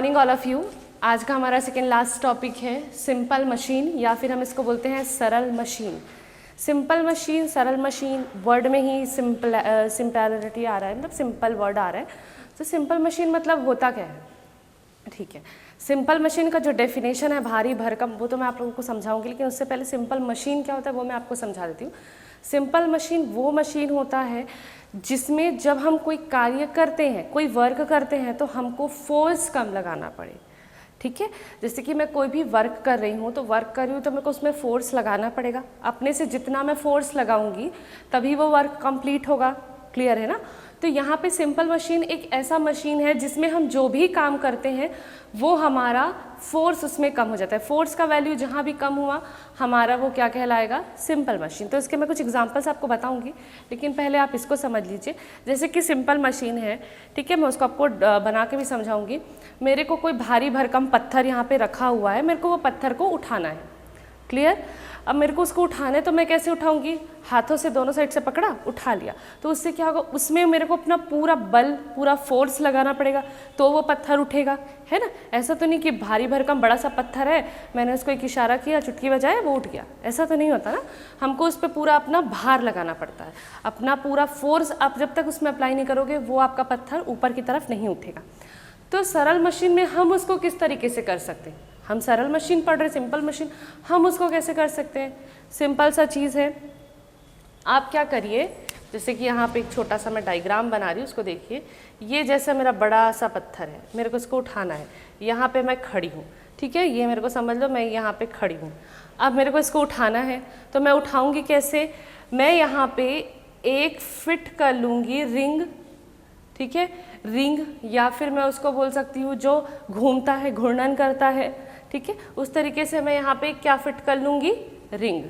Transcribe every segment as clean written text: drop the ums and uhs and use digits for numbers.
Morning all of you. आज का हमारा सेकेंड लास्ट टॉपिक है सिंपल मशीन, या फिर हम इसको बोलते हैं सरल मशीन। सिंपल मशीन, सरल मशीन, वर्ड में ही सिंपलिटी आ रहा है, मतलब सिंपल वर्ड आ रहा है। तो सिंपल मशीन मतलब होता क्या है, ठीक है। सिंपल मशीन का जो डेफिनेशन है भारी भरकम, वो तो मैं आप लोगों को समझाऊंगी, लेकिन उससे पहले सिंपल मशीन क्या होता है वो मैं आपको समझा देती हूँ। सिंपल मशीन वो मशीन होता है जिसमें जब हम कोई कार्य करते हैं, कोई वर्क करते हैं, तो हमको फोर्स कम लगाना पड़े, ठीक है। जैसे कि मैं कोई भी वर्क कर रही हूँ, तो वर्क कर रही हूँ तो मेरे को उसमें फोर्स लगाना पड़ेगा। अपने से जितना मैं फोर्स लगाऊंगी तभी वो वर्क कंप्लीट होगा, क्लियर है ना। तो यहाँ पे सिंपल मशीन एक ऐसा मशीन है जिसमें हम जो भी काम करते हैं वो हमारा फोर्स उसमें कम हो जाता है। फोर्स का वैल्यू जहाँ भी कम हुआ हमारा वो क्या कहलाएगा, सिंपल मशीन। तो इसके मैं कुछ एग्जांपल्स आपको बताऊंगी, लेकिन पहले आप इसको समझ लीजिए। जैसे कि सिंपल मशीन है, ठीक है, मैं उसको आपको बना के भी समझाऊंगी। मेरे को कोई भारी भरकम पत्थर यहाँ पे रखा हुआ है, मेरे को वो पत्थर को उठाना है, क्लियर। अब मेरे को उसको उठाना है तो मैं कैसे उठाऊंगी, हाथों से दोनों साइड से पकड़ा, उठा लिया। तो उससे क्या होगा, उसमें मेरे को अपना पूरा बल, पूरा फोर्स लगाना पड़ेगा तो वो पत्थर उठेगा, है ना। ऐसा तो नहीं कि भारी भरकम बड़ा सा पत्थर है, मैंने उसको एक इशारा किया, चुटकी बजाया, वो उठ गया, ऐसा तो नहीं होता ना। हमको उस पर पूरा अपना भार लगाना पड़ता है, अपना पूरा फोर्स आप जब तक उसमें अप्लाई नहीं करोगे वो आपका पत्थर ऊपर की तरफ नहीं उठेगा। तो सरल मशीन में हम उसको किस तरीके से कर सकते हैं, हम सरल मशीन पढ़ रहे, सिंपल मशीन, हम उसको कैसे कर सकते हैं। सिंपल सा चीज़ है, आप क्या करिए, जैसे कि यहाँ पे एक छोटा सा मैं डायग्राम बना रही हूँ, उसको देखिए। ये जैसा मेरा बड़ा सा पत्थर है, मेरे को इसको उठाना है, यहाँ पे मैं खड़ी हूँ, ठीक है, ये मेरे को समझ लो, मैं यहाँ पे खड़ी हूँ। अब मेरे को इसको उठाना है तो मैं उठाऊँगी कैसे, मैं यहाँ पे एक फिट कर लूँगी रिंग, ठीक है, रिंग, या फिर मैं उसको बोल सकती हूँ जो घूमता है, घूर्णन करता है, ठीक है, उस तरीके से मैं यहाँ पे क्या फिट कर लूँगी, रिंग,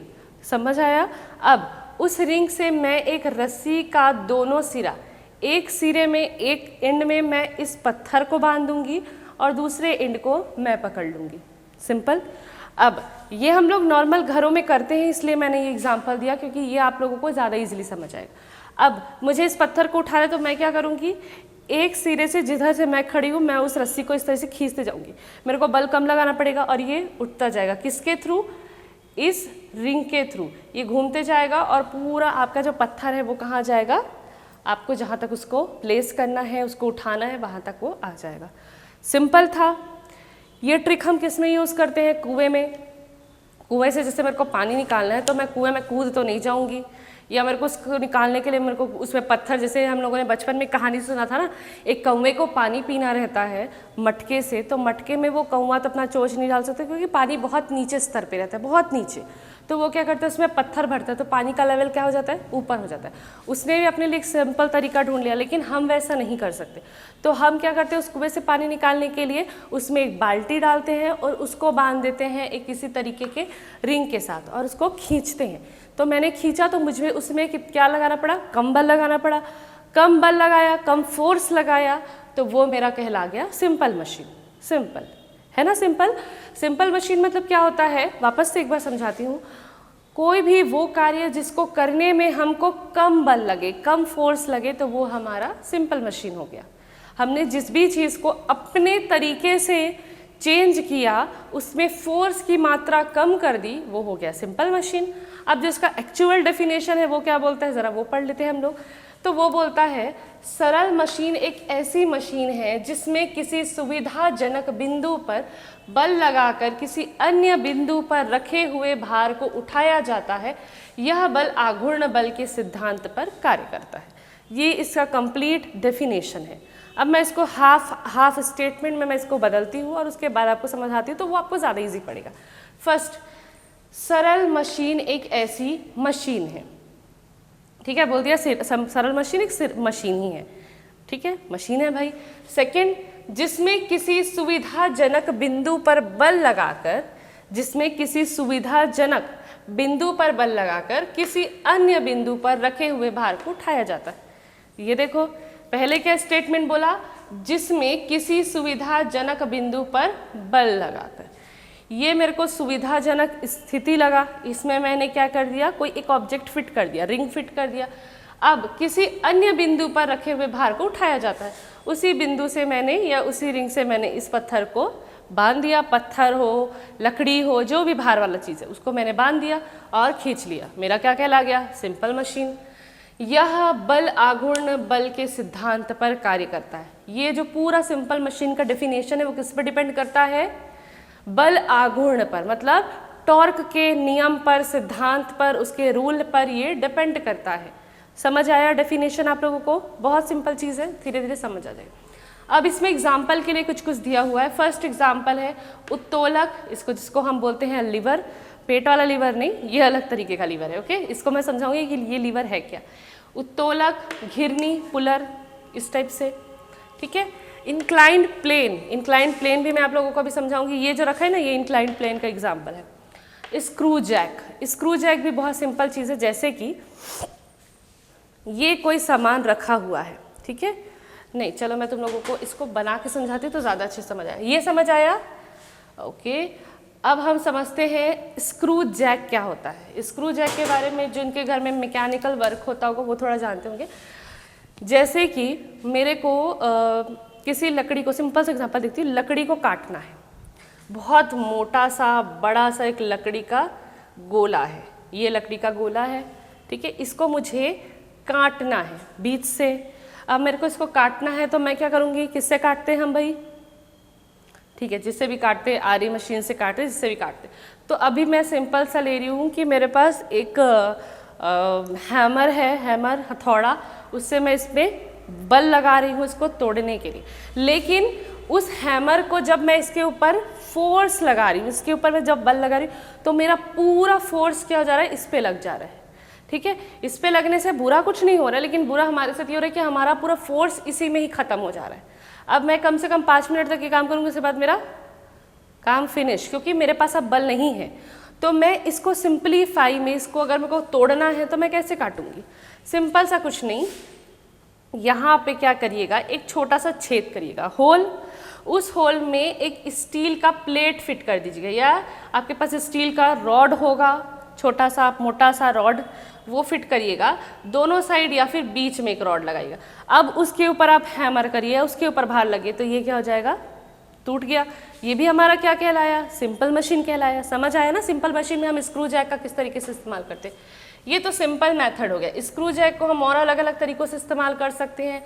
समझ आया। अब उस रिंग से मैं एक रस्सी का दोनों सिरा, एक सिरे में, एक एंड में मैं इस पत्थर को बांध दूंगी और दूसरे एंड को मैं पकड़ लूँगी, सिंपल। अब ये हम लोग नॉर्मल घरों में करते हैं, इसलिए मैंने ये एग्जाम्पल दिया क्योंकि ये आप लोगों को ज़्यादा ईजिली समझ आएगा। अब मुझे इस पत्थर को उठाना है तो मैं क्या करूँगी, एक सिरे से जिधर से मैं खड़ी हूँ मैं उस रस्सी को इस तरह से खींचते जाऊँगी, मेरे को बल कम लगाना पड़ेगा और ये उठता जाएगा, किसके थ्रू, इस रिंग के थ्रू। ये घूमते जाएगा और पूरा आपका जो पत्थर है वो कहाँ जाएगा, आपको जहाँ तक उसको प्लेस करना है, उसको उठाना है, वहाँ तक वो आ जाएगा। सिंपल था। ये ट्रिक हम किस में यूज़ करते हैं, कुएँ में। कुएँ से जैसे मेरे को पानी निकालना है तो मैं कुएँ में कूद तो नहीं जाऊँगी, या मेरे को उसको निकालने के लिए मेरे को उसमें पत्थर, जैसे हम लोगों ने बचपन में कहानी सुना था ना, एक कौवे को पानी पीना रहता है मटके से, तो मटके में वो कौवा तो अपना चोंच नहीं डाल सकता क्योंकि पानी बहुत नीचे स्तर पे रहता है, बहुत नीचे। तो वो क्या करता है, उसमें पत्थर भरता है तो पानी का लेवल क्या हो जाता है, ऊपर हो जाता है। उसने भी अपने लिए एक सिंपल तरीका ढूंढ लिया, लेकिन हम वैसा नहीं कर सकते। तो हम क्या करते हैं, उस कुएं से पानी निकालने के लिए उसमें एक बाल्टी डालते हैं और उसको बांध देते हैं एक किसी तरीके के रिंग के साथ और उसको खींचते हैं। तो मैंने खींचा तो मुझे उसमें क्या लगाना पड़ा, कम बल लगाना पड़ा। कम बल लगाया, कम फोर्स लगाया, तो वो मेरा कहला गया सिंपल मशीन। सिंपल है ना, सिंपल। सिंपल मशीन मतलब क्या होता है, वापस से एक बार समझाती हूँ। कोई भी वो कार्य जिसको करने में हमको कम बल लगे, कम फोर्स लगे, तो वो हमारा सिंपल मशीन हो गया। हमने जिस भी चीज़ को अपने तरीके से चेंज किया, उसमें फोर्स की मात्रा कम कर दी, वो हो गया सिंपल मशीन। अब जिसका एक्चुअल डेफिनेशन है वो क्या बोलता है, ज़रा वो पढ़ लेते हैं हम लोग। तो वो बोलता है सरल मशीन एक ऐसी मशीन है जिसमें किसी सुविधाजनक बिंदु पर बल लगाकर किसी अन्य बिंदु पर रखे हुए भार को उठाया जाता है। यह बल आघूर्ण बल के सिद्धांत पर कार्य करता है। ये इसका कंप्लीट डेफिनेशन है। अब मैं इसको हाफ स्टेटमेंट में मैं इसको बदलती हूँ और उसके बाद आपको समझाती हूँ, तो वो आपको ज़्यादा ईजी पड़ेगा। फर्स्ट, सरल मशीन एक ऐसी मशीन है, ठीक है, बोल दिया सरल मशीन एक मशीन ही है, ठीक है, मशीन है भाई। सेकंड, जिसमें किसी सुविधाजनक बिंदु पर बल लगाकर, जिसमें किसी सुविधाजनक बिंदु पर बल लगाकर किसी अन्य बिंदु पर रखे हुए भार को उठाया जाता है। ये देखो, पहले क्या स्टेटमेंट बोला, जिसमें किसी सुविधाजनक बिंदु पर बल लगाकर। ये मेरे को सुविधाजनक स्थिति लगा, इसमें मैंने क्या कर दिया, कोई एक ऑब्जेक्ट फिट कर दिया, रिंग फिट कर दिया। अब किसी अन्य बिंदु पर रखे हुए भार को उठाया जाता है, उसी बिंदु से मैंने या उसी रिंग से मैंने इस पत्थर को बांध दिया। पत्थर हो, लकड़ी हो, जो भी भार वाला चीज़ है उसको मैंने बांध दिया और खींच लिया। मेरा क्या कहला गया? Simple machine. यह बल आघूर्ण बल के सिद्धांत पर कार्य करता है। ये जो पूरा सिंपल मशीन का डेफिनेशन है वो किस पर डिपेंड करता है? बल आघूर्ण पर, मतलब टॉर्क के नियम पर, सिद्धांत पर, उसके रूल पर ये डिपेंड करता है। समझ आया डेफिनेशन आप लोगों को? बहुत सिंपल चीज़ है, धीरे धीरे समझ आ जाएगा। अब इसमें एग्जाम्पल के लिए कुछ कुछ दिया हुआ है। फर्स्ट एग्जाम्पल है उत्तोलक, इसको जिसको हम बोलते हैं लीवर, पेट वाला लीवर नहीं, ये अलग तरीके का लीवर है। ओके, इसको मैं समझाऊंगी कि ये लीवर है क्या। उत्तोलक, घिरनी, पुलर, इस टाइप से, ठीक है। इंक्लाइंड प्लेन, इंक्लाइंड प्लेन भी मैं आप लोगों को अभी समझाऊंगी। ये जो रखा है ना, ये इंक्लाइंड प्लेन का एग्जाम्पल है। स्क्रू जैक, स्क्रू जैक भी बहुत सिंपल चीज़ है। जैसे कि ये कोई सामान रखा हुआ है, ठीक है। नहीं, चलो मैं तुम लोगों को इसको बना के समझाती तो ज़्यादा अच्छे समझ आया। ये समझ आया? ओके। अब हम समझते हैं स्क्रू जैक क्या होता है। स्क्रू जैक के बारे में जिनके घर में मैकेनिकल वर्क होता होगा वो थोड़ा जानते होंगे। जैसे कि मेरे को किसी लकड़ी को, सिंपल सा एग्जांपल देखती हूँ, लकड़ी को काटना है। बहुत मोटा सा बड़ा सा एक लकड़ी का गोला है, ये लकड़ी का गोला है, ठीक है। इसको मुझे काटना है बीच से। अब मेरे को इसको काटना है तो मैं क्या करूँगी? किससे काटते हैं हम भाई? ठीक है, जिससे भी काटते, आरी मशीन से काटते, जिससे भी काटते। तो अभी मैं सिंपल सा ले रही हूँ कि मेरे पास एक हैमर है, हैमर, हथौड़ा, उससे मैं इसमें बल लगा रही हूँ इसको तोड़ने के लिए। लेकिन उस हैमर को जब मैं इसके ऊपर फोर्स लगा रही हूँ, इसके ऊपर मैं जब बल लगा रही हूँ तो मेरा पूरा फोर्स क्या हो जा रहा है? इस पे लग जा रहा है, ठीक है। इस पे लगने से बुरा कुछ नहीं हो रहा है, लेकिन बुरा हमारे साथ ये हो रहा है कि हमारा पूरा फोर्स इसी में ही खत्म हो जा रहा है। अब मैं कम से कम 5 मिनट तक ये काम करूँगी, उसके बाद मेरा काम फिनिश, क्योंकि मेरे पास अब बल नहीं है। तो मैं इसको सिंपलीफाई में, इसको अगर मेरे को तोड़ना है तो मैं कैसे काटूंगी? सिंपल सा कुछ नहीं, यहाँ पे क्या करिएगा, एक छोटा सा छेद करिएगा, होल। उस होल में एक स्टील का प्लेट फिट कर दीजिएगा, या आपके पास स्टील का रॉड होगा, छोटा सा मोटा सा रॉड, वो फिट करिएगा दोनों साइड, या फिर बीच में एक रॉड लगाइएगा। अब उसके ऊपर आप हैमर करिए, उसके ऊपर भार लगे तो ये क्या हो जाएगा? टूट गया। ये भी हमारा क्या कहलाया? सिंपल मशीन कहलाया। समझ आया ना? सिंपल मशीन में हम स्क्रू जैक का किस तरीके से इस्तेमाल करते हैं। ये तो सिंपल मेथड हो गया। स्क्रू जैक को हम और अलग अलग तरीक़ों से इस्तेमाल कर सकते हैं।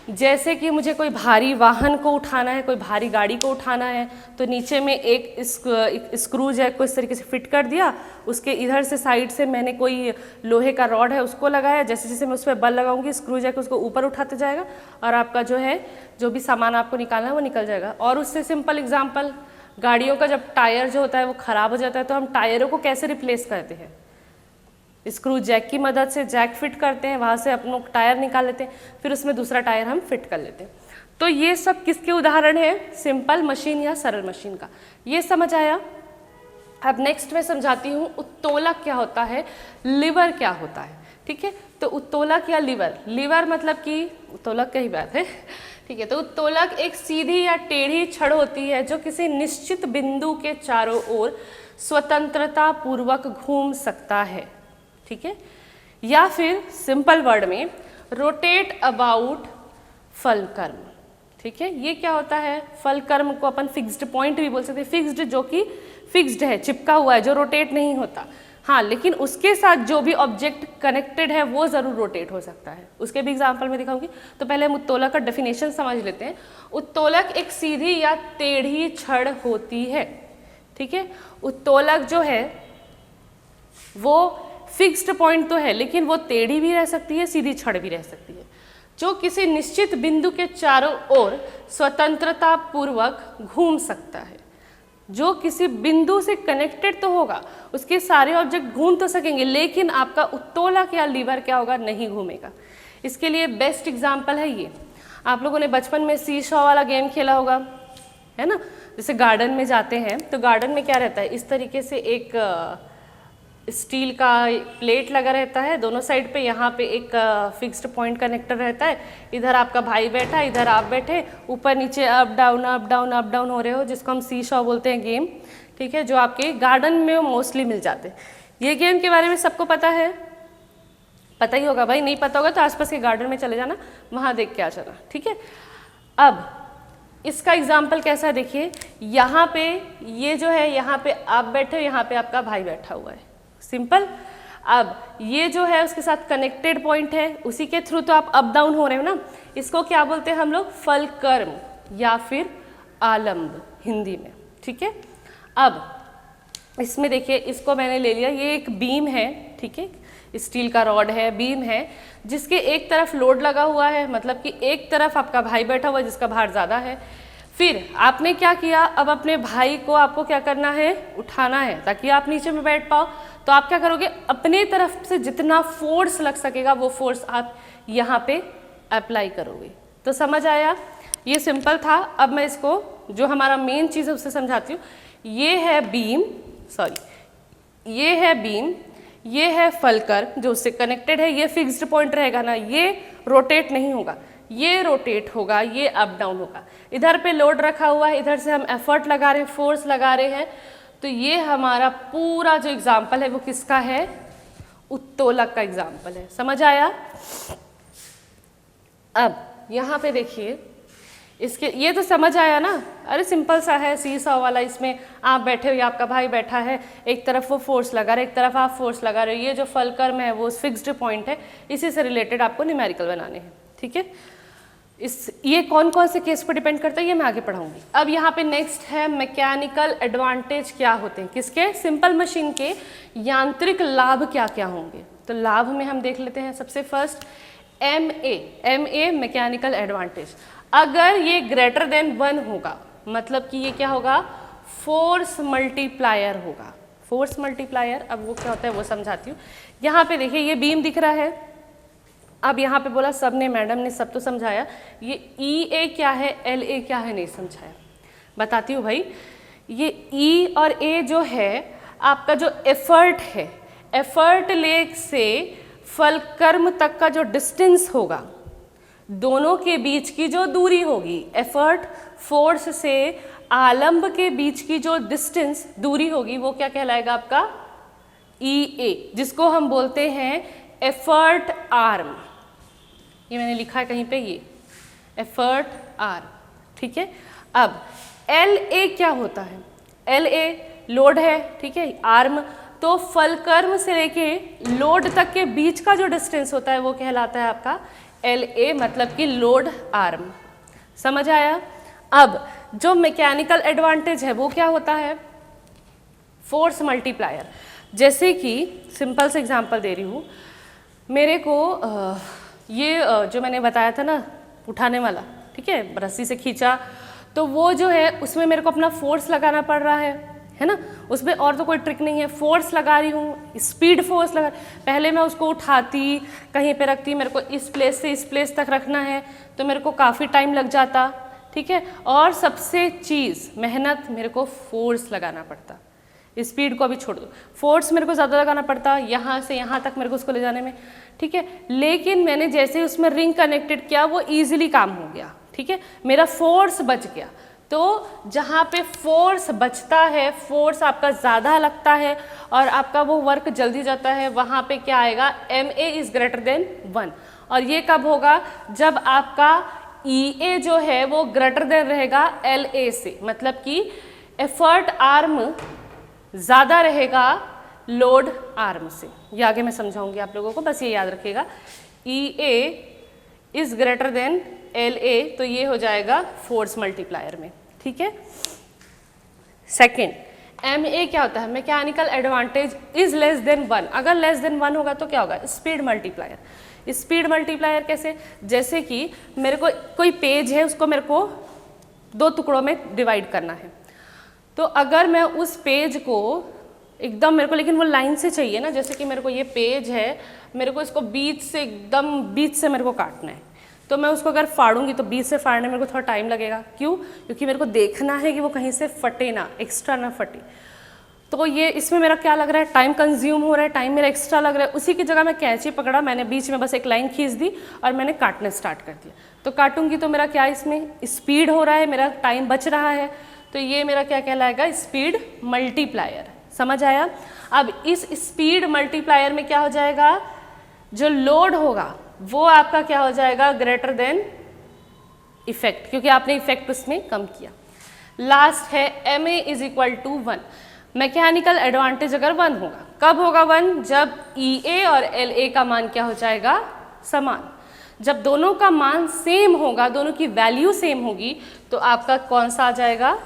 जैसे कि मुझे कोई भारी वाहन को उठाना है, कोई भारी गाड़ी को उठाना है, तो नीचे में एक स्क्रू जैक को इस तरीके से फिट कर दिया, उसके इधर से साइड से मैंने कोई लोहे का रॉड है उसको लगाया। जैसे जैसे मैं उस पर बल लगाऊंगी, स्क्रू जैक उसको ऊपर उठाते जाएगा और आपका जो है, जो भी सामान आपको निकालना है वो निकल जाएगा। और उससे सिंपल एग्जाम्पल, गाड़ियों का जब टायर जो होता है वो ख़राब हो जाता है तो हम टायरों को कैसे रिप्लेस करते हैं? स्क्रू जैक की मदद से जैक फिट करते हैं, वहाँ से अपना टायर निकाल लेते हैं, फिर उसमें दूसरा टायर हम फिट कर लेते हैं। तो ये सब किसके उदाहरण है? सिंपल मशीन या सरल मशीन का। ये समझ आया? अब नेक्स्ट मैं समझाती हूँ उत्तोलक क्या होता है, लीवर क्या होता है, ठीक है। तो उत्तोलक या लीवर, लीवर मतलब कि उत्तोलक का ही बात है, ठीक है। तो उत्तोलक एक सीधी या टेढ़ी छड़ होती है जो किसी निश्चित बिंदु के चारों ओर स्वतंत्रता पूर्वक घूम सकता है, ठीक है। या फिर सिंपल वर्ड में रोटेट अबाउट फलकर्म, ठीक है। ये क्या होता है? फलकर्म को अपन फिक्स्ड पॉइंट भी बोल सकते हैं। फिक्स्ड जो कि फिक्स्ड है, चिपका हुआ है, जो रोटेट नहीं होता। हाँ, लेकिन उसके साथ जो भी ऑब्जेक्ट कनेक्टेड है वो ज़रूर रोटेट हो सकता है। उसके भी एग्जाम्पल में दिखाऊंगी। तो पहले हम उत्तोलक का डेफिनेशन समझ लेते हैं। उत्तोलक एक सीधी या टेढ़ी छड़ होती है, ठीक है। उत्तोलक जो है वो फिक्स्ड पॉइंट तो है, लेकिन वो टेढ़ी भी रह सकती है, सीधी छड़ भी रह सकती है, जो किसी निश्चित बिंदु के चारों ओर स्वतंत्रता पूर्वक घूम सकता है। जो किसी बिंदु से कनेक्टेड तो होगा, उसके सारे ऑब्जेक्ट घूम तो सकेंगे, लेकिन आपका उत्तोलक या लीवर क्या होगा? नहीं घूमेगा। इसके लिए बेस्ट एग्जाम्पल है ये। आप लोगों ने बचपन में सी शॉ वाला गेम खेला होगा, है ना। जैसे गार्डन में जाते हैं तो गार्डन में क्या रहता है, इस तरीके से एक स्टील का प्लेट लगा रहता है दोनों साइड पे। यहाँ पे एक फिक्स्ड पॉइंट कनेक्टर रहता है। इधर आपका भाई बैठा, इधर आप बैठे, ऊपर नीचे up down up down up down हो रहे हो, जिसको हम सी शॉ बोलते हैं गेम, ठीक है। जो आपके गार्डन में मोस्टली मिल जाते हैं। ये गेम के बारे में सबको पता है? पता ही होगा भाई। नहीं पता होगा तो आसपास के गार्डन में चले जाना, वहाँ देख के आ जाना, ठीक है। अब इसका एग्जाम्पल कैसा है देखिए, यहाँ पे ये जो है, यहाँ पे आप बैठे हो, यहाँ पे आपका भाई बैठा हुआ है, सिंपल। अब ये जो है उसके साथ कनेक्टेड पॉइंट है, उसी के थ्रू तो आप अप डाउन हो रहे हो ना, इसको क्या बोलते हैं हम लोग, फलकर्म या फिर आलम्ब हिंदी में, ठीक है। अब इसमें देखिए, इसको मैंने ले लिया, ये एक बीम है, ठीक है, स्टील का रॉड है, बीम है, जिसके एक तरफ लोड लगा हुआ है, मतलब कि एक तरफ आपका भाई बैठा हुआ है जिसका भार ज़्यादा है। फिर आपने क्या किया, अब अपने भाई को आपको क्या करना है, उठाना है ताकि आप नीचे में बैठ पाओ। तो आप क्या करोगे, अपने तरफ से जितना फोर्स लग सकेगा वो फोर्स आप यहाँ पे अप्लाई करोगे। तो समझ आया, ये सिंपल था। अब मैं इसको, जो हमारा मेन चीज़ है उससे समझाती हूँ। ये है बीम, सॉरी ये है बीम, ये है फलकर जो उससे कनेक्टेड है, ये फिक्स्ड पॉइंट रहेगा ना, ये रोटेट नहीं होगा, ये रोटेट होगा, ये अप डाउन होगा। इधर पे लोड रखा हुआ है, इधर से हम एफर्ट लगा रहे हैं, फोर्स लगा रहे हैं। तो ये हमारा पूरा जो एग्जाम्पल है वो किसका है, उत्तोलक का एग्जाम्पल है। समझ आया। अब यहाँ पे देखिए, इसके ये तो समझ आया ना, अरे सिंपल सा है, सीसा वाला। इसमें आप बैठे हो या आपका भाई बैठा है, एक तरफ वो फोर्स लगा रहे, एक तरफ आप फोर्स लगा रहे हो। ये जो फलकर्म है वो फिक्स्ड पॉइंट है, इसी से रिलेटेड आपको न्यूमेरिकल बनाने हैं, ठीक है। ये कौन कौन से केस पर डिपेंड करता है ये मैं आगे पढ़ाऊंगी। अब यहाँ पे नेक्स्ट है मैकेनिकल एडवांटेज क्या होते हैं, किसके, सिंपल मशीन के यांत्रिक लाभ क्या क्या होंगे। तो लाभ में हम देख लेते हैं। सबसे फर्स्ट MA मैकेनिकल एडवांटेज। अगर ये ग्रेटर देन 1 होगा, मतलब कि ये क्या होगा, फोर्स मल्टीप्लायर होगा। फोर्स मल्टीप्लायर, अब वो क्या होता है वो समझाती हूँ। यहाँ पे देखिए, ये बीम दिख रहा है। अब यहाँ पे बोला सबने, मैडम ने सब तो समझाया, ये EA क्या है, LA क्या है नहीं समझाया। बताती हूँ भाई। ये E और A जो है आपका जो एफर्ट है, एफर्ट लेग से फलकर्म तक का जो डिस्टेंस होगा, दोनों के बीच की जो दूरी होगी, एफर्ट फोर्स से आलंब के बीच की जो डिस्टेंस दूरी होगी, वो क्या कहलाएगा आपका EA, जिसको हम बोलते हैं एफर्ट आर्म। ये मैंने लिखा है कहीं पे, ये एफर्ट आर्म, ठीक है। अब LA क्या होता है, LA लोड है, ठीक है, आर्म। तो फलकर्म से लेके लोड तक के बीच का जो डिस्टेंस होता है वो कहलाता है आपका LA, मतलब कि लोड आर्म। समझ आया। अब जो मैकेनिकल एडवांटेज है वो क्या होता है, फोर्स मल्टीप्लायर। जैसे कि सिंपल से एग्जांपल दे रही हूँ, मेरे को ये जो मैंने बताया था ना उठाने वाला, ठीक है, रस्सी से खींचा, तो वो जो है उसमें मेरे को अपना फोर्स लगाना पड़ रहा है ना, उसमें और तो कोई ट्रिक नहीं है। फोर्स लगा रही हूँ, स्पीड फोर्स लगा, पहले मैं उसको उठाती, कहीं पे रखती, मेरे को इस प्लेस से इस प्लेस तक रखना है तो मेरे को काफ़ी टाइम लग जाता, ठीक है। और सबसे चीज़ मेहनत, मेरे को फोर्स लगाना पड़ता। स्पीड को अभी छोड़ दो, फोर्स मेरे को ज़्यादा लगाना पड़ता, यहाँ से यहाँ तक मेरे को उसको ले जाने में, ठीक है। लेकिन मैंने जैसे उसमें रिंग कनेक्टेड किया, वो ईजिली काम हो गया, ठीक है, मेरा फोर्स बच गया। तो जहाँ पे फोर्स बचता है, फोर्स आपका ज़्यादा लगता है और आपका वो वर्क जल्दी जाता है, वहाँ पे क्या आएगा, MA इज़ ग्रेटर देन 1। और ये कब होगा, जब आपका EA जो है वो ग्रेटर देन रहेगा LA से, मतलब कि एफर्ट आर्म ज़्यादा रहेगा लोड आर्म से। ये आगे मैं समझाऊंगी आप लोगों को, बस ये याद रखिएगा, EA is greater than LA, तो ये हो जाएगा फोर्स मल्टीप्लायर में, ठीक है। सेकेंड, MA क्या होता है, mechanical advantage is less than 1। अगर लेस देन 1 होगा तो क्या होगा, स्पीड मल्टीप्लायर। स्पीड मल्टीप्लायर कैसे, जैसे कि मेरे को कोई पेज है, उसको मेरे को 2 टुकड़ों में डिवाइड करना है, तो अगर मैं उस पेज को एकदम, मेरे को लेकिन वो लाइन से चाहिए ना, जैसे कि मेरे को ये पेज है, मेरे को इसको बीच से एकदम बीच से मेरे को काटना है, तो मैं उसको अगर फाड़ूंगी तो बीच से फाड़ने में मेरे को थोड़ा टाइम लगेगा। क्यों, क्योंकि मेरे को देखना है कि वो कहीं से फटे ना, एक्स्ट्रा ना फटे। तो ये इसमें मेरा क्या लग रहा है, टाइम कंज्यूम हो रहा है, टाइम मेरा एक्स्ट्रा लग रहा है। उसी की जगह मैं कैंची पकड़ा, मैंने बीच में बस एक लाइन खींच दी और मैंने काटना स्टार्ट कर दिया। तो काटूंगी तो मेरा क्या, इसमें स्पीड हो रहा है, मेरा टाइम बच रहा है, तो ये मेरा क्या कहलाएगा, स्पीड मल्टीप्लायर। समझ आया। अब इस स्पीड मल्टीप्लायर में क्या हो जाएगा, जो लोड होगा वो आपका क्या हो जाएगा, ग्रेटर देन इफेक्ट, क्योंकि आपने इफेक्ट उसमें कम किया। लास्ट है ma is equal to 1। Mechanical advantage अगर 1 होगा, कब होगा 1? जब EA और LA का मान क्या हो जाएगा? समान। जब दोनों का मान सेम होगा, दोनों की वैल्यू सेम होगी, तो आपका कौन सा आ जाएगा?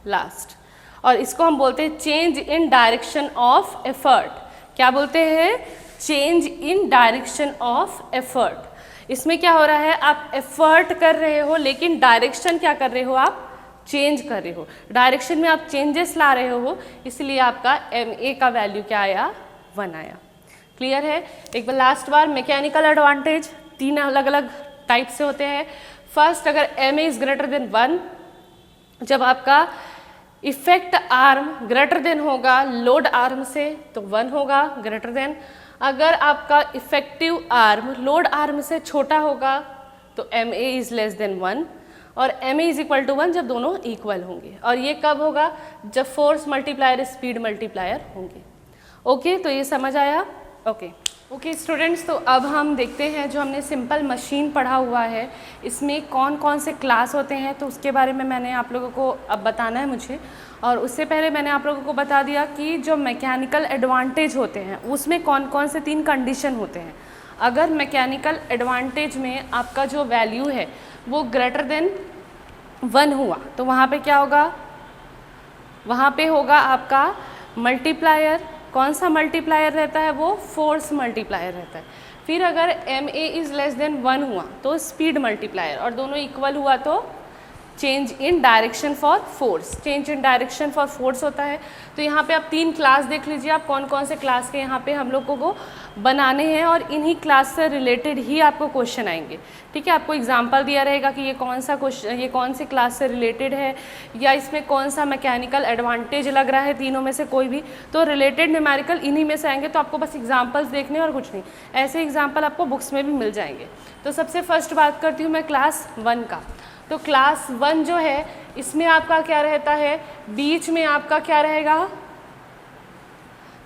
लास्ट। और इसको हम बोलते हैं change in direction of effort. क्या बोलते हैं? Change in direction of effort. इसमें क्या हो रहा है? आप एफर्ट कर रहे हो, लेकिन डायरेक्शन क्या कर रहे हो? आप चेंज कर रहे हो, डायरेक्शन में आप चेंजेस ला रहे हो, इसलिए आपका ma का वैल्यू क्या आया? 1 आया। क्लियर है? एक बार लास्ट बार, मैकेनिकल एडवांटेज 3 अलग अलग टाइप से होते हैं। फर्स्ट, अगर ma इज ग्रेटर देन 1, जब आपका इफेक्ट आर्म ग्रेटर देन होगा लोड आर्म से, तो 1 होगा ग्रेटर देन। अगर आपका इफेक्टिव आर्म लोड आर्म से छोटा होगा तो ma इज लेस देन 1, और ma इज इक्वल टू 1 जब दोनों इक्वल होंगे। और ये कब होगा? जब फोर्स मल्टीप्लायर स्पीड मल्टीप्लायर होंगे। ओके, तो ये समझ आया? ओके स्टूडेंट्स, तो अब हम देखते हैं जो हमने सिंपल मशीन पढ़ा हुआ है, इसमें कौन कौन से क्लास होते हैं, तो उसके बारे में मैंने आप लोगों को अब बताना है मुझे। और उससे पहले मैंने आप लोगों को बता दिया कि जो मैकेनिकल एडवांटेज होते हैं उसमें कौन कौन से 3 कंडीशन होते हैं। अगर मैकेनिकल एडवांटेज में आपका जो वैल्यू है वो ग्रेटर देन 1 हुआ, तो वहाँ पे क्या होगा? वहाँ पे होगा आपका मल्टीप्लायर। कौन सा मल्टीप्लायर रहता है? वो फोर्स मल्टीप्लायर रहता है। फिर अगर ma इज़ लेस देन 1 हुआ तो स्पीड मल्टीप्लायर, और दोनों इक्वल हुआ तो change in direction for force. Change in direction for force होता है। तो यहाँ पे आप 3 क्लास देख लीजिए, आप कौन कौन से क्लास के यहाँ पे हम लोगों को बनाने हैं, और इन्हीं क्लास से रिलेटेड ही आपको क्वेश्चन आएंगे। ठीक है, आपको एग्जांपल दिया रहेगा कि ये कौन सा क्वेश्चन, ये कौन सी क्लास से रिलेटेड है, या इसमें कौन सा मैकेनिकल एडवांटेज लग रहा है, तीनों में से कोई भी, तो रिलेटेड न्यूमेरिकल इन्हीं में से आएंगे। तो आपको बस एग्जाम्पल्स देखने और कुछ नहीं, ऐसे एग्जाम्पल आपको बुक्स में भी मिल जाएंगे। तो सबसे फर्स्ट बात करती हूँ मैं क्लास 1 का। तो क्लास 1 जो है, इसमें आपका क्या रहता है? बीच में आपका क्या रहेगा?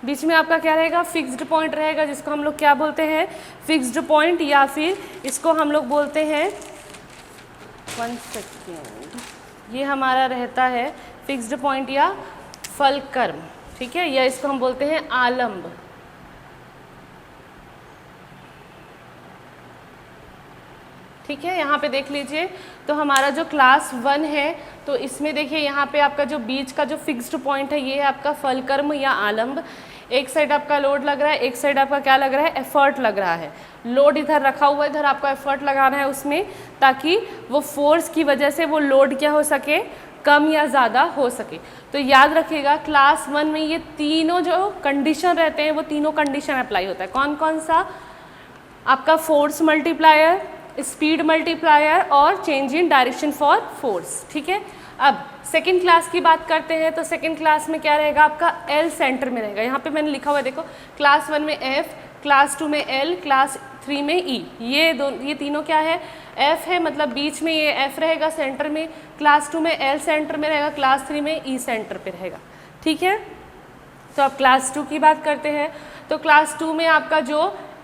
बीच में आपका क्या रहेगा? फिक्स्ड पॉइंट रहेगा, जिसको हम लोग क्या बोलते हैं? फिक्स्ड पॉइंट, या फिर इसको हम लोग बोलते हैं 1 सेकेंड, ये हमारा रहता है फिक्स्ड पॉइंट या फलकर्म। ठीक है, या इसको हम बोलते हैं आलम्ब। ठीक है, यहाँ पे देख लीजिए, तो हमारा जो क्लास 1 है, तो इसमें देखिए यहाँ पे आपका जो बीच का जो फिक्स्ड पॉइंट है, ये है आपका फलकर्म या आलम्ब। एक साइड आपका लोड लग रहा है, एक साइड आपका क्या लग रहा है? एफर्ट लग रहा है। लोड इधर रखा हुआ है, इधर आपको एफर्ट लगाना है उसमें, ताकि वो फोर्स की वजह से वो लोड क्या हो सके? कम या ज़्यादा हो सके। तो याद रखिएगा, क्लास 1 में ये तीनों जो कंडीशन रहते हैं, वो तीनों कंडीशन अप्लाई होता है। कौन कौन सा? आपका फोर्स मल्टीप्लायर, स्पीड मल्टीप्लायर और change in direction for force. ठीक है, अब सेकेंड क्लास की बात करते हैं। तो सेकेंड क्लास में क्या रहेगा? आपका L सेंटर में रहेगा। यहाँ पे मैंने लिखा हुआ है, देखो, क्लास 1 में F, क्लास 2 में L, क्लास 3 में E। ये तीनों क्या है? F है, मतलब बीच में ये F रहेगा सेंटर में, क्लास 2 में L सेंटर में रहेगा, क्लास 3 में E सेंटर पे रहेगा। ठीक है, तो अब क्लास 2 की बात करते हैं। तो क्लास 2 में आपका जो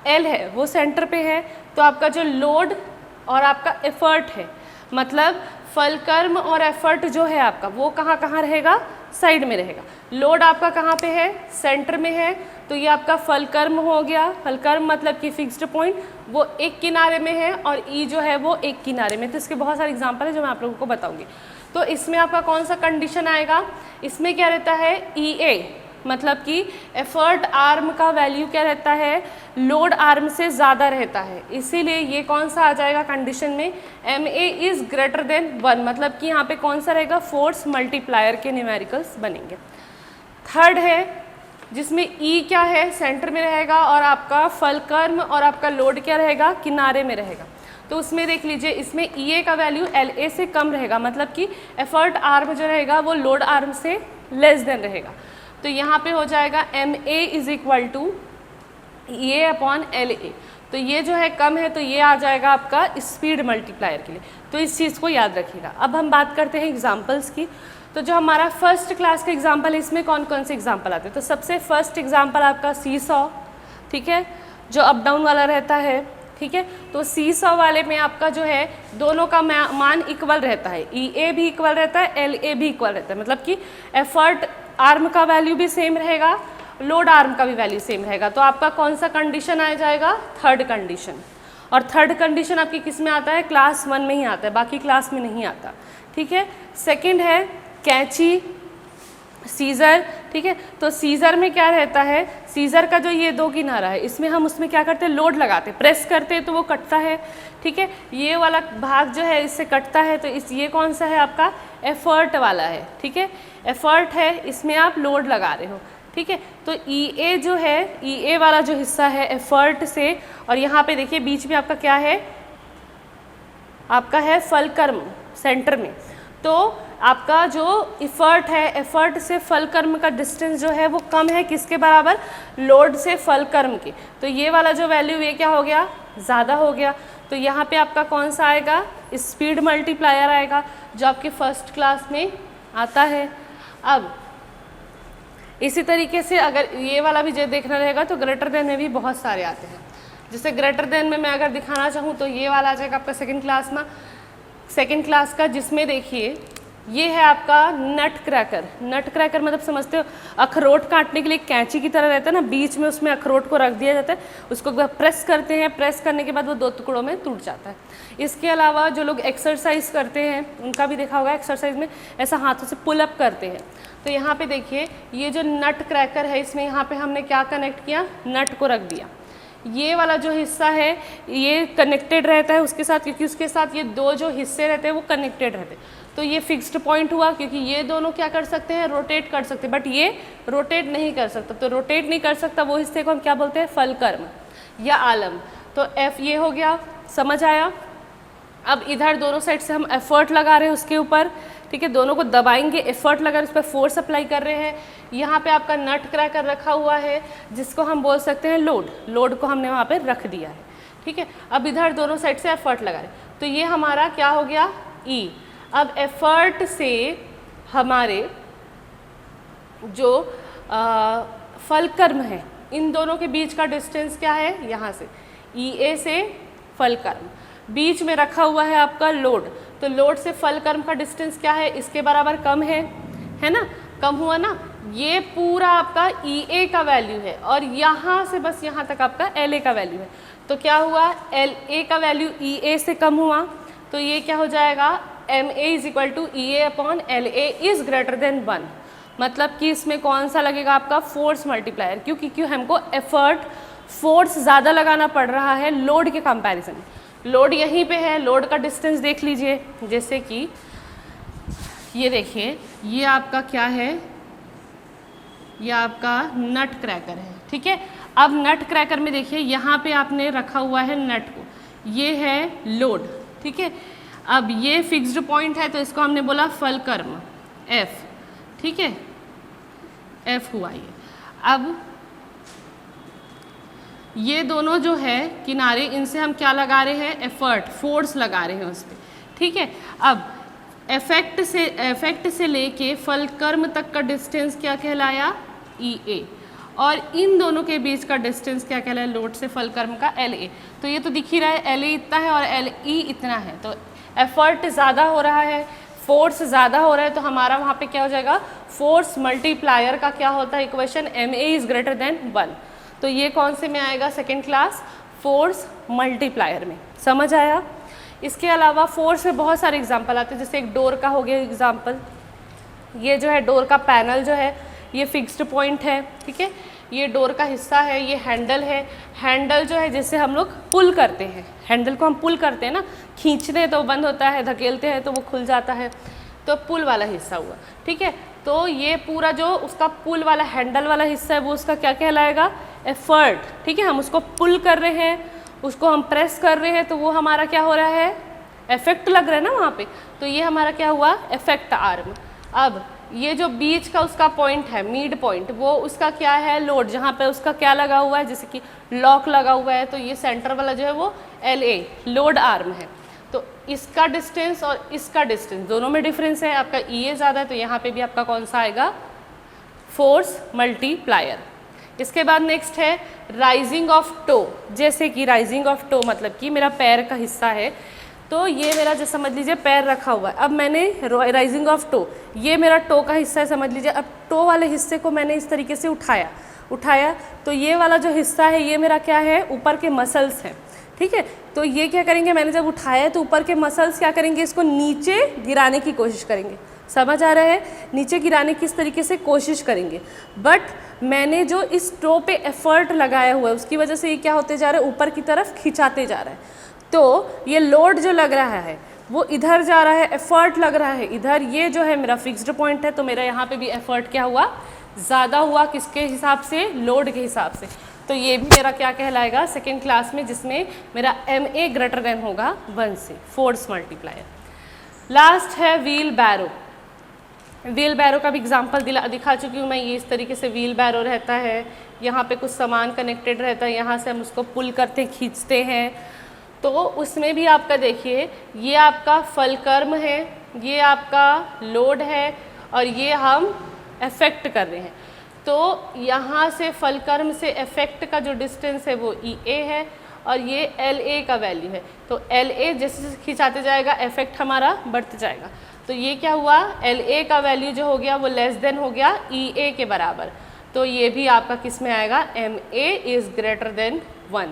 L है वो सेंटर पे है, तो आपका जो लोड और आपका एफर्ट है, मतलब फलकर्म और एफर्ट जो है आपका, वो कहाँ कहाँ रहेगा? साइड में रहेगा। लोड आपका कहाँ पे है? सेंटर में है, तो ये आपका फलकर्म हो गया। फलकर्म मतलब कि फिक्स्ड पॉइंट, वो एक किनारे में है, और ई जो है वो एक किनारे में। तो इसके बहुत सारे एग्जाम्पल है जो मैं आप लोगों को बताऊंगी। तो इसमें आपका कौन सा कंडीशन आएगा? इसमें क्या रहता है? EA, मतलब कि एफर्ट आर्म का वैल्यू क्या रहता है? लोड आर्म से ज़्यादा रहता है, इसीलिए ये कौन सा आ जाएगा कंडीशन में? ma इज़ ग्रेटर देन 1, मतलब कि यहाँ पे कौन सा रहेगा? फोर्स मल्टीप्लायर के न्यूमेरिकल्स बनेंगे। थर्ड है जिसमें E क्या है? सेंटर में रहेगा, और आपका फलकर्म और आपका लोड क्या रहेगा? किनारे में रहेगा। तो उसमें देख लीजिए, इसमें EA का वैल्यू LA से कम रहेगा, मतलब कि एफर्ट आर्म जो रहेगा वो लोड आर्म से लेस देन रहेगा। तो यहाँ पे हो जाएगा ma is equal to EA upon LA। तो ये जो है कम है, तो ये आ जाएगा आपका स्पीड मल्टीप्लायर के लिए। तो इस चीज़ को याद रखिएगा। अब हम बात करते हैं एग्जाम्पल्स की। तो जो हमारा फर्स्ट क्लास का एग्जाम्पल है, इसमें कौन कौन से एग्जाम्पल आते हैं? तो सबसे फर्स्ट एग्जाम्पल आपका सीसॉ, ठीक है, जो अप डाउन वाला रहता है। ठीक है। तो सीसॉ वाले में आपका जो है दोनों का मान इक्वल रहता है, ई ए भी इक्वल रहता है, एल ए भी इक्वल रहता है, मतलब कि एफर्ट आर्म का वैल्यू भी सेम रहेगा, लोड आर्म का भी वैल्यू सेम रहेगा। तो आपका कौन सा कंडीशन आ जाएगा, थर्ड कंडीशन। और थर्ड कंडीशन आपकी किस में आता है, क्लास 1 में ही आता है, बाकी क्लास में नहीं आता, ठीक है। सेकंड है कैंची, सीज़र, ठीक है। तो सीज़र में क्या रहता है, सीज़र का जो ये 2 किनारा है इसमें हम उसमें क्या करते हैं, लोड लगाते हैं, प्रेस करते हैं तो वो कटता है, ठीक है। ये वाला भाग जो है इससे कटता है, तो ये कौन सा है आपका, एफर्ट वाला है, ठीक है। एफर्ट है, इसमें आप लोड लगा रहे हो, ठीक है। तो ई ए जो है, ई ए वाला जो हिस्सा है एफर्ट से, और यहाँ पे देखिए बीच में आपका क्या है, आपका है फलकर्म सेंटर में। तो आपका जो एफर्ट है, एफर्ट से फलकर्म का डिस्टेंस जो है वो कम है, किसके बराबर, लोड से फलकर्म के। तो ये वाला जो वैल्यू ये क्या हो गया, ज़्यादा हो गया। तो यहाँ पे आपका कौन सा आएगा, स्पीड मल्टीप्लायर आएगा, जो आपके फर्स्ट क्लास में आता है। अब इसी तरीके से अगर ये वाला भी जो देखना रहेगा तो ग्रेटर देन में भी बहुत सारे आते हैं। जैसे ग्रेटर देन में मैं अगर दिखाना चाहूँ तो ये वाला आ जाएगा आपका सेकंड क्लास में, सेकंड क्लास का, जिसमें देखिए ये है आपका नट क्रैकर। नट क्रैकर मतलब समझते हो, अखरोट काटने के लिए कैंची की तरह रहता है ना, बीच में उसमें अखरोट को रख दिया जाता है, उसको प्रेस करते हैं, प्रेस करने के बाद वो 2 टुकड़ों में टूट जाता है। इसके अलावा जो लोग एक्सरसाइज करते हैं उनका भी देखा होगा, एक्सरसाइज में ऐसा हाथों से पुल अप करते हैं। तो यहाँ पे देखिए ये जो नट क्रैकर है इसमें यहाँ पे हमने क्या कनेक्ट किया, नट को रख दिया। ये वाला जो हिस्सा है ये कनेक्टेड रहता है उसके साथ, क्योंकि उसके साथ ये 2 जो हिस्से रहते हैं वो कनेक्टेड रहते हैं। तो ये फिक्स्ड पॉइंट हुआ, क्योंकि ये दोनों क्या कर सकते हैं, रोटेट कर सकते हैं, बट ये रोटेट नहीं कर सकता। तो रोटेट नहीं कर सकता वो हिस्से को हम क्या बोलते हैं, फलकर्म या आलम। तो एफ ये हो गया, समझ आया। अब इधर दोनों साइड से हम एफर्ट लगा रहे हैं उसके ऊपर, ठीक है, दोनों को दबाएंगे, एफर्ट लगा रहे हैं, उस पर फोर्स अप्लाई कर रहे हैं। यहाँ पे आपका नट क्रैकर रखा हुआ है जिसको हम बोल सकते हैं लोड, लोड को हमने वहाँ पे रख दिया है, ठीक है। अब इधर दोनों साइड से एफर्ट लगा रहे हैं, तो ये हमारा क्या हो गया, ई। अब एफर्ट से हमारे जो फलकर्म है, इन दोनों के बीच का डिस्टेंस क्या है, यहाँ से ई ए से फलकर्म, बीच में रखा हुआ है आपका लोड। तो लोड से फलकर्म का डिस्टेंस क्या है, इसके बराबर कम है ना, कम हुआ ना। ये पूरा आपका ई ए का वैल्यू है और यहाँ से बस यहाँ तक आपका एल ए का वैल्यू है। तो क्या हुआ, एल ए का वैल्यू ई ए से कम हुआ, तो ये क्या हो जाएगा, M A is equal to E A upon L A is greater than 1। मतलब कि इसमें कौन सा लगेगा आपका, फोर्स मल्टीप्लायर, क्योंकि हमको एफर्ट फोर्स ज़्यादा लगाना पड़ रहा है लोड के कंपैरिजन में। लोड यहीं पे है, लोड का डिस्टेंस देख लीजिए, जैसे कि ये देखिए ये आपका क्या है, ये आपका नट क्रैकर है, ठीक है। अब नट क्रैकर में देखिए यहाँ पे आपने रखा हुआ है नट को, ये है लोड, ठीक है। अब ये फिक्स्ड पॉइंट है तो इसको हमने बोला फलकर्म एफ, ठीक है, एफ हुआ ये। अब ये दोनों जो है किनारे, इनसे हम क्या लगा रहे हैं, एफर्ट, फोर्स लगा रहे हैं उस पर, ठीक है। अब एफेक्ट से लेके फलकर्म तक का डिस्टेंस क्या कहलाया, ई ए, और इन दोनों के बीच का डिस्टेंस क्या कहलाया, लोड से फलकर्म का एल ए। तो ये तो दिख ही रहा है, एल ए इतना है और एल ई इतना है, तो एफर्ट ज़्यादा हो रहा है, फोर्स ज़्यादा हो रहा है, तो हमारा वहाँ पे क्या हो जाएगा, फोर्स मल्टीप्लायर का क्या होता है equation, M A is greater than 1। तो ये कौन से में आएगा, सेकेंड क्लास फोर्स मल्टीप्लायर में, समझ आया। इसके अलावा फोर्स में बहुत सारे एग्जाम्पल आते हैं, जैसे एक डोर का हो गया एग्जाम्पल, ये जो है डोर का पैनल जो है ये फिक्स्ड पॉइंट है, ठीक है, ये डोर का हिस्सा है, ये हैंडल है। हैंडल जो है जिससे हम लोग पुल करते हैं, हैंडल को हम पुल करते हैं ना, खींचते हैं तो बंद होता है, धकेलते हैं तो वो खुल जाता है, तो पुल वाला हिस्सा हुआ, ठीक है। तो ये पूरा जो उसका पुल वाला हैंडल वाला हिस्सा है वो उसका क्या कहलाएगा, एफर्ट, ठीक है। हम उसको पुल कर रहे हैं, उसको हम प्रेस कर रहे हैं, तो वो हमारा क्या हो रहा है, इफेक्ट लग रहा है ना वहाँ पे, तो ये हमारा क्या हुआ, इफेक्ट आर्म। अब ये जो बीच का उसका पॉइंट है, मिड पॉइंट, वो उसका क्या है, लोड, जहाँ पे उसका क्या लगा हुआ है, जैसे कि लॉक लगा हुआ है, तो ये सेंटर वाला जो है वो एल ए, लोड आर्म है। तो इसका डिस्टेंस और इसका डिस्टेंस दोनों में डिफरेंस है, आपका ई ए ज़्यादा है, तो यहाँ पे भी आपका कौन सा आएगा, फोर्स मल्टीप्लायर। इसके बाद नेक्स्ट है राइजिंग ऑफ टो। जैसे कि राइजिंग ऑफ टो मतलब कि मेरा पैर का हिस्सा है, तो ये मेरा जो समझ लीजिए पैर रखा हुआ है, अब मैंने राइजिंग ऑफ टो, ये मेरा टो का हिस्सा है समझ लीजिए। अब टो वाले हिस्से को मैंने इस तरीके से उठाया तो ये वाला जो हिस्सा है ये मेरा क्या है, ऊपर के मसल्स हैं, ठीक है। तो ये क्या करेंगे, मैंने जब उठाया तो ऊपर के मसल्स क्या करेंगे, इसको नीचे गिराने की कोशिश करेंगे। समझ आ रहा है, नीचे गिराने की इस तरीके से कोशिश करेंगे। बट मैंने जो इस टो पे एफर्ट लगाया हुआ है उसकी वजह से ये क्या होते जा रहा है, ऊपर की तरफ खिंचाते जा रहा है। तो ये लोड जो लग रहा है वो इधर जा रहा है, एफर्ट लग रहा है इधर। ये जो है मेरा फिक्स्ड पॉइंट है, तो मेरा यहाँ पे भी एफर्ट क्या हुआ, ज़्यादा हुआ। किसके हिसाब से, लोड के हिसाब से। तो ये भी मेरा क्या कहलाएगा सेकेंड क्लास में, जिसमें मेरा MA ग्रेटर देन होगा 1 से, फोर्स मल्टीप्लायर। लास्ट है व्हील बैरो। व्हील बैरो का भी एग्जाम्पल दिखा चुकी हूँ मैं। ये इस तरीके से व्हील बैरो रहता है, यहाँ पे कुछ सामान कनेक्टेड रहता है, यहाँ से हम उसको पुल करते हैं, खींचते हैं। तो उसमें भी आपका देखिए, ये आपका फलकर्म है, ये आपका लोड है, और ये हम इफेक्ट कर रहे हैं। तो यहाँ से फलकर्म से इफेक्ट का जो डिस्टेंस है वो EA है, और ये LA का वैल्यू है। तो LA जैसे जैसे खिंचाते जाएगा इफेक्ट हमारा बढ़ते जाएगा। तो ये क्या हुआ, LA का वैल्यू जो हो गया वो लेस देन हो गया EA के बराबर। तो ये भी आपका किस में आएगा, MA इज़ ग्रेटर देन 1,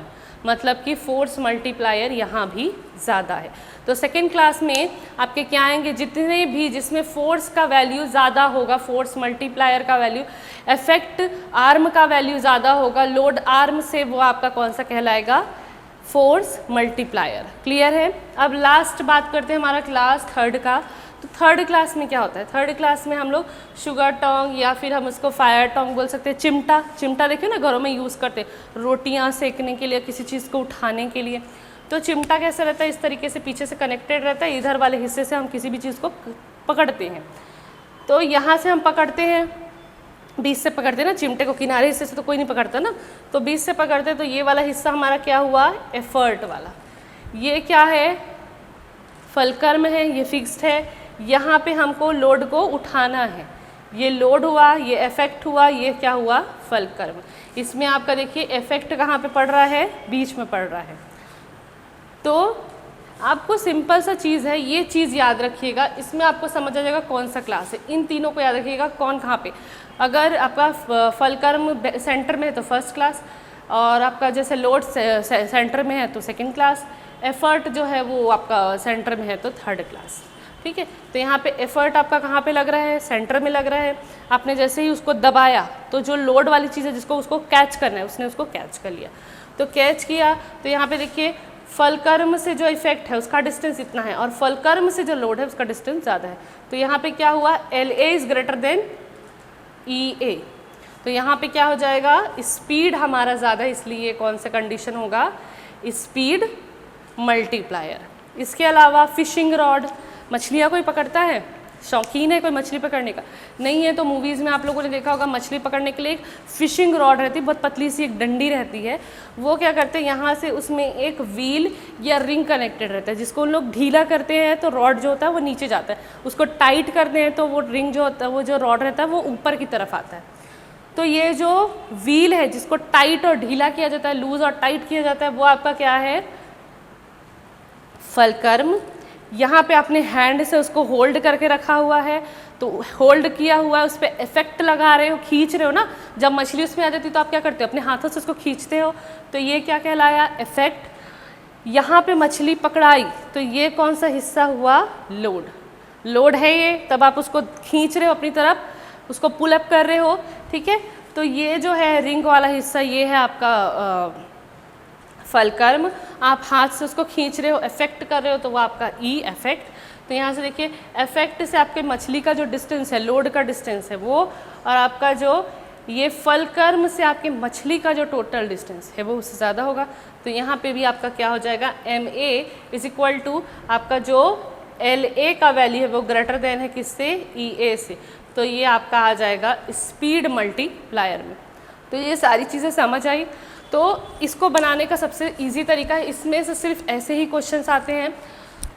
मतलब कि फोर्स मल्टीप्लायर यहाँ भी ज़्यादा है। तो सेकेंड क्लास में आपके क्या आएंगे, जितने भी जिसमें फोर्स का वैल्यू ज़्यादा होगा, फोर्स मल्टीप्लायर का वैल्यू, इफेक्ट आर्म का वैल्यू ज़्यादा होगा, लोड आर्म से, वो आपका कौन सा कहलाएगा, फोर्स मल्टीप्लायर। क्लियर है। अब लास्ट बात करते हैं हमारा क्लास थर्ड का। तो थर्ड क्लास में क्या होता है, थर्ड क्लास में हम लोग शुगर टोंग या फिर हम उसको फायर टोंग बोल सकते हैं, चिमटा। चिमटा देखिए ना, घरों में यूज़ करते हैं रोटियां सेकने के लिए, किसी चीज़ को उठाने के लिए। तो चिमटा कैसे रहता है, इस तरीके से पीछे से कनेक्टेड रहता है, इधर वाले हिस्से से हम किसी भी चीज़ को पकड़ते हैं। तो यहाँ से हम पकड़ते हैं, बीच से पकड़ते हैं ना चिमटे को, किनारे हिस्से से तो कोई नहीं पकड़ता ना, तो बीच से पकड़ते हैं। तो ये वाला हिस्सा हमारा क्या हुआ, एफर्ट वाला। ये क्या है, फलकर्म है, ये फिक्स्ड है। यहाँ पे हमको लोड को उठाना है, ये लोड हुआ, ये इफेक्ट हुआ, ये क्या हुआ, फलकर्म। इसमें आपका देखिए इफेक्ट कहाँ पे पड़ रहा है, बीच में पड़ रहा है। तो आपको सिंपल सा चीज़ है, ये चीज़ याद रखिएगा, इसमें आपको समझ आ जाएगा कौन सा क्लास है। इन तीनों को याद रखिएगा, कौन कहाँ पे। अगर आपका फलकर्म सेंटर में है तो फर्स्ट क्लास, और आपका जैसे लोड सेंटर में है तो सेकंड क्लास, एफर्ट जो है वो आपका सेंटर में है तो थर्ड क्लास। ठीक है। तो यहाँ पे एफर्ट आपका कहाँ पे लग रहा है, सेंटर में लग रहा है। आपने जैसे ही उसको दबाया तो जो लोड वाली चीज़ है जिसको उसको कैच करना है, उसने उसको कैच कर लिया। तो कैच किया तो यहाँ पे देखिए फलकर्म से जो इफेक्ट है उसका डिस्टेंस इतना है, और फलकर्म से जो लोड है उसका डिस्टेंस ज़्यादा है। तो यहाँ पे क्या हुआ, LA is greater than EA। तो यहाँ पे क्या हो जाएगा, स्पीड हमारा ज़्यादा, इसलिए कौन सा कंडीशन होगा, स्पीड मल्टीप्लायर। इसके अलावा फिशिंग रॉड, मछलियाँ कोई पकड़ता है, शौकीन है कोई मछली पकड़ने का, नहीं है तो मूवीज़ में आप लोगों ने देखा होगा मछली पकड़ने के लिए एक फिशिंग रॉड रहती है, बहुत पतली सी एक डंडी रहती है। वो क्या करते हैं, यहाँ से उसमें एक व्हील या रिंग कनेक्टेड रहता है, जिसको उन लोग ढीला करते हैं तो रॉड जो होता है वो नीचे जाता है, उसको टाइट करते हैं तो वो रिंग जो होता है, वो जो रॉड रहता है वो ऊपर की तरफ आता है। तो ये जो व्हील है जिसको टाइट और ढीला किया जाता है, लूज और टाइट किया जाता है, वो आपका क्या है, फलकर्म। यहाँ पे आपने हैंड से उसको होल्ड करके रखा हुआ है, तो होल्ड किया हुआ है, उस पर इफेक्ट लगा रहे हो, खींच रहे हो ना। जब मछली उसमें आ जाती है तो आप क्या करते हो, अपने हाथों से उसको खींचते हो, तो ये क्या कहलाया, इफेक्ट। यहाँ पे मछली पकड़ाई तो ये कौन सा हिस्सा हुआ, लोड। लोड है ये, तब आप उसको खींच रहे हो अपनी तरफ, उसको पुल अप कर रहे हो। ठीक है। तो ये जो है रिंग वाला हिस्सा, ये है आपका फलकर्म। आप हाथ से उसको खींच रहे हो, इफेक्ट कर रहे हो, तो वो आपका ई इफेक्ट। तो यहाँ से देखिए इफेक्ट से आपके मछली का जो डिस्टेंस है, लोड का डिस्टेंस है वो, और आपका जो ये फलकर्म से आपके मछली का जो टोटल डिस्टेंस है वो उससे ज़्यादा होगा। तो यहाँ पे भी आपका क्या हो जाएगा, MA इज इक्वल टू आपका जो LA का वैल्यू है वो ग्रेटर देन है किससे, EA से। तो ये आपका आ जाएगा स्पीड मल्टीप्लायर में। तो ये सारी चीज़ें समझ आई। तो इसको बनाने का सबसे इजी तरीका है, इसमें से सिर्फ ऐसे ही क्वेश्चंस आते हैं।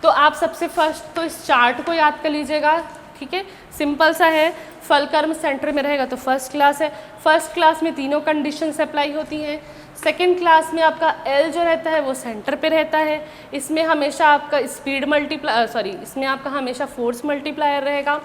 तो आप सबसे फर्स्ट तो इस चार्ट को याद कर लीजिएगा ठीक है, सिंपल सा है। फल कर्म सेंटर में रहेगा तो फर्स्ट क्लास है, फर्स्ट क्लास में तीनों कंडीशंस अप्लाई होती हैं। सेकेंड क्लास में आपका एल जो रहता है वो सेंटर पे रहता है, इसमें हमेशा आपका स्पीड इसमें आपका हमेशा फोर्स मल्टीप्लायर रहेगा।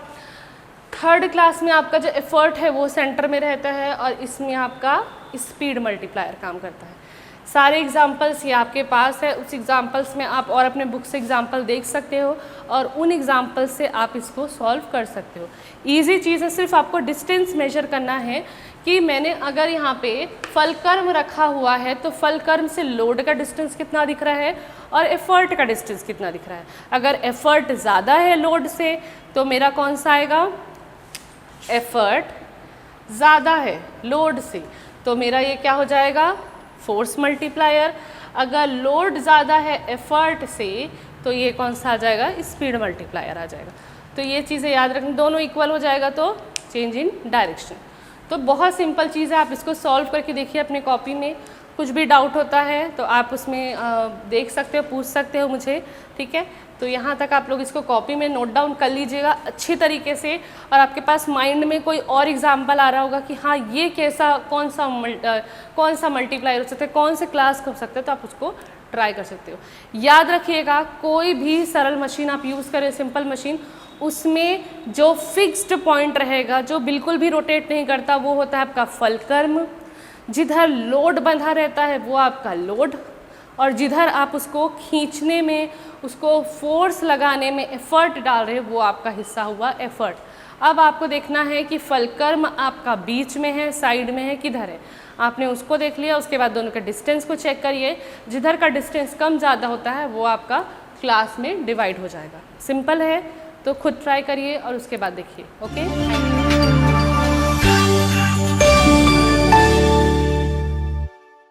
थर्ड क्लास में आपका जो एफर्ट है वो सेंटर में रहता है और इसमें आपका स्पीड मल्टीप्लायर काम करता है। सारे एग्जाम्पल्स ये आपके पास है, उस एग्जाम्पल्स में आप और अपने बुक से एग्जाम्पल देख सकते हो और उन एग्जाम्पल्स से आप इसको सॉल्व कर सकते हो। ईजी चीज़ है, सिर्फ आपको डिस्टेंस मेजर करना है कि मैंने अगर यहाँ पे फलकर्म रखा हुआ है तो फलकर्म से लोड का डिस्टेंस कितना दिख रहा है और एफर्ट का डिस्टेंस कितना दिख रहा है। अगर एफर्ट ज़्यादा है लोड से तो मेरा कौन सा आएगा, एफर्ट ज़्यादा है लोड से तो मेरा ये क्या हो जाएगा, फोर्स मल्टीप्लायर। अगर लोड ज़्यादा है एफर्ट से तो ये कौन सा आ जाएगा, स्पीड मल्टीप्लायर आ जाएगा। तो ये चीज़ें याद रखना, दोनों इक्वल हो जाएगा तो चेंज इन डायरेक्शन। तो बहुत सिंपल चीज़ है, आप इसको सॉल्व करके देखिए अपने कॉपी में। कुछ भी डाउट होता है तो आप उसमें देख सकते हो, पूछ सकते हो मुझे, ठीक है। तो यहाँ तक आप लोग इसको कॉपी में नोट डाउन कर लीजिएगा अच्छी तरीके से, और आपके पास माइंड में कोई और एग्जाम्पल आ रहा होगा कि हाँ ये कैसा कौन सा मल्टीप्लायर हो सकता है, कौन से क्लास का हो सकता है, तो आप उसको ट्राई कर सकते हो। याद रखिएगा कोई भी सरल मशीन आप यूज़ करें, सिंपल मशीन, उसमें जो फिक्स्ड पॉइंट रहेगा, जो बिल्कुल भी रोटेट नहीं करता, वो होता है आपका फलकर्म। जिधर लोड बंधा रहता है वो आपका लोड, और जिधर आप उसको खींचने में, उसको फोर्स लगाने में एफर्ट डाल रहे हैं वो आपका हिस्सा हुआ एफर्ट। अब आपको देखना है कि फलकर्म आपका बीच में है, साइड में है, किधर है। आपने उसको देख लिया, उसके बाद दोनों के डिस्टेंस को चेक करिए। जिधर का डिस्टेंस कम ज़्यादा होता है वो आपका क्लास में डिवाइड हो जाएगा। सिंपल है, तो खुद ट्राई करिए और उसके बाद देखिए। ओके।